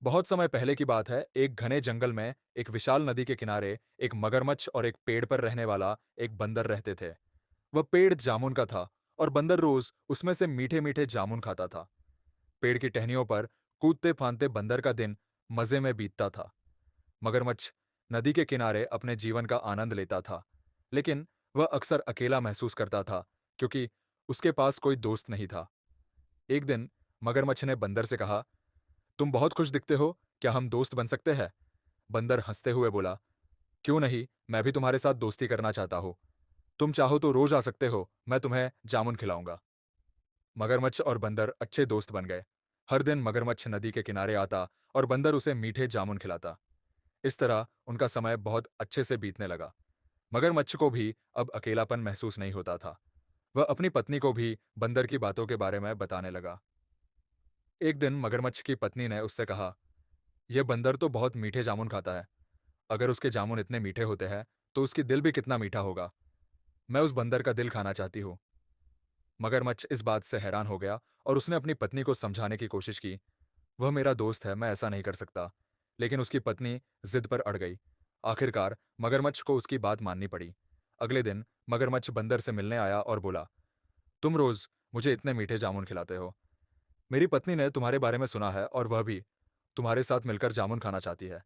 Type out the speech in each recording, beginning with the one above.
बहुत समय पहले की बात है। एक घने जंगल में एक विशाल नदी के किनारे एक मगरमच्छ और एक पेड़ पर रहने वाला एक बंदर रहते थे। वह पेड़ जामुन का था और बंदर रोज उसमें से मीठे मीठे जामुन खाता था। पेड़ की टहनियों पर कूदते फांदते बंदर का दिन मजे में बीतता था। मगरमच्छ नदी के किनारे अपने जीवन का आनंद लेता था, लेकिन वह अक्सर अकेला महसूस करता था क्योंकि उसके पास कोई दोस्त नहीं था। एक दिन मगरमच्छ ने बंदर से कहा, तुम बहुत खुश दिखते हो, क्या हम दोस्त बन सकते हैं? बंदर हंसते हुए बोला, क्यों नहीं, मैं भी तुम्हारे साथ दोस्ती करना चाहता हूँ। तुम चाहो तो रोज आ सकते हो, मैं तुम्हें जामुन खिलाऊंगा। मगरमच्छ और बंदर अच्छे दोस्त बन गए। हर दिन मगरमच्छ नदी के किनारे आता और बंदर उसे मीठे जामुन खिलाता। इस तरह उनका समय बहुत अच्छे से बीतने लगा। मगरमच्छ को भी अब अकेलापन महसूस नहीं होता था। वह अपनी पत्नी को भी बंदर की बातों के बारे में बताने लगा। एक दिन मगरमच्छ की पत्नी ने उससे कहा, यह बंदर तो बहुत मीठे जामुन खाता है। अगर उसके जामुन इतने मीठे होते हैं तो उसकी दिल भी कितना मीठा होगा। मैं उस बंदर का दिल खाना चाहती हूँ। मगरमच्छ इस बात से हैरान हो गया और उसने अपनी पत्नी को समझाने की कोशिश की। वह मेरा दोस्त है, मैं ऐसा नहीं कर सकता। लेकिन उसकी पत्नी जिद पर अड़ गई। आखिरकार मगरमच्छ को उसकी बात माननी पड़ी। अगले दिन मगरमच्छ बंदर से मिलने आया और बोला, तुम रोज मुझे इतने मीठे जामुन खिलाते हो। मेरी पत्नी ने तुम्हारे बारे में सुना है और वह भी तुम्हारे साथ मिलकर जामुन खाना चाहती है।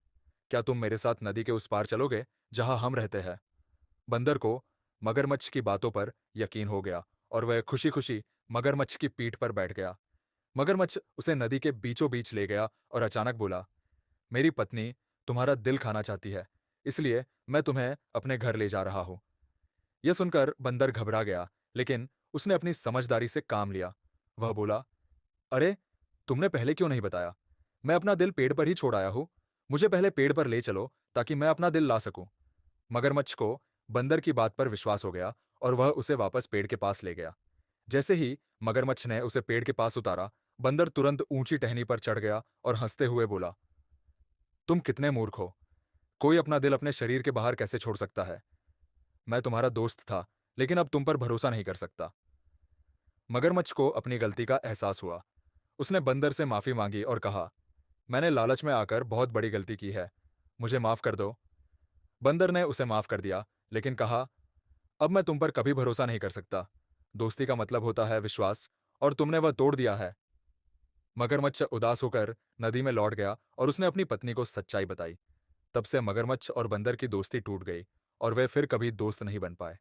क्या तुम मेरे साथ नदी के उस पार चलोगे जहां हम रहते हैं? बंदर को मगरमच्छ की बातों पर यकीन हो गया और वह खुशी खुशी मगरमच्छ की पीठ पर बैठ गया। मगरमच्छ उसे नदी के बीचों बीच ले गया और अचानक बोला, मेरी पत्नी तुम्हारा दिल खाना चाहती है, इसलिए मैं तुम्हें अपने घर ले जा रहा हूं। यह सुनकर बंदर घबरा गया, लेकिन उसने अपनी समझदारी से काम लिया। वह बोला, अरे, तुमने पहले क्यों नहीं बताया? मैं अपना दिल पेड़ पर ही छोड़ आया हूं। मुझे पहले पेड़ पर ले चलो ताकि मैं अपना दिल ला सकूं। मगरमच्छ को बंदर की बात पर विश्वास हो गया और वह उसे वापस पेड़ के पास ले गया। जैसे ही मगरमच्छ ने उसे पेड़ के पास उतारा, बंदर तुरंत ऊंची टहनी पर चढ़ गया और हंसते हुए बोला, तुम कितने मूर्ख हो। कोई अपना दिल अपने शरीर के बाहर कैसे छोड़ सकता है? मैं तुम्हारा दोस्त था, लेकिन अब तुम पर भरोसा नहीं कर सकता। मगरमच्छ को अपनी गलती का एहसास हुआ। उसने बंदर से माफी मांगी और कहा, मैंने लालच में आकर बहुत बड़ी गलती की है, मुझे माफ कर दो। बंदर ने उसे माफ कर दिया, लेकिन कहा, अब मैं तुम पर कभी भरोसा नहीं कर सकता। दोस्ती का मतलब होता है विश्वास, और तुमने वह तोड़ दिया है। मगरमच्छ उदास होकर नदी में लौट गया और उसने अपनी पत्नी को सच्चाई बताई। तब से मगरमच्छ और बंदर की दोस्ती टूट गई और वे फिर कभी दोस्त नहीं बन पाए।